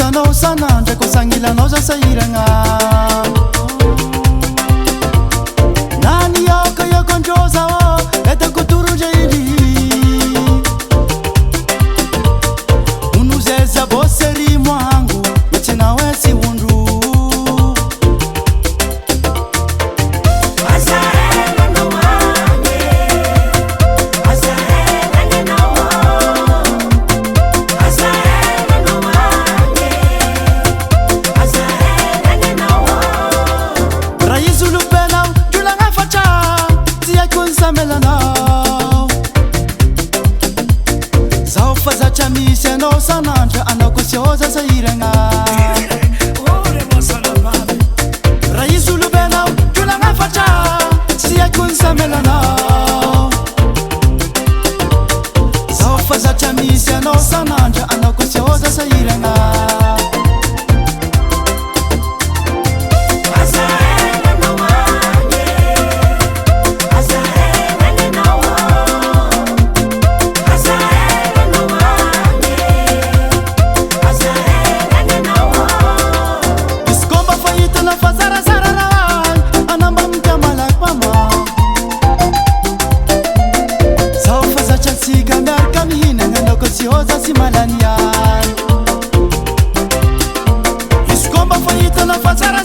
sangilanao sanandra ko sangilanao za sahiragna nani yoko androzao etako torodrainy unuzeza boseri mwangu mitsina wesi undru Zao faza chamisi anao sanandra anao ko sioza sahiragna Raizy olobenao kolagna fatra tsy haiko ny samelanao Zao faza chamisi anao sanandra anao ko sioza sahiragna sioza si malania Iskomba fahita na fatsara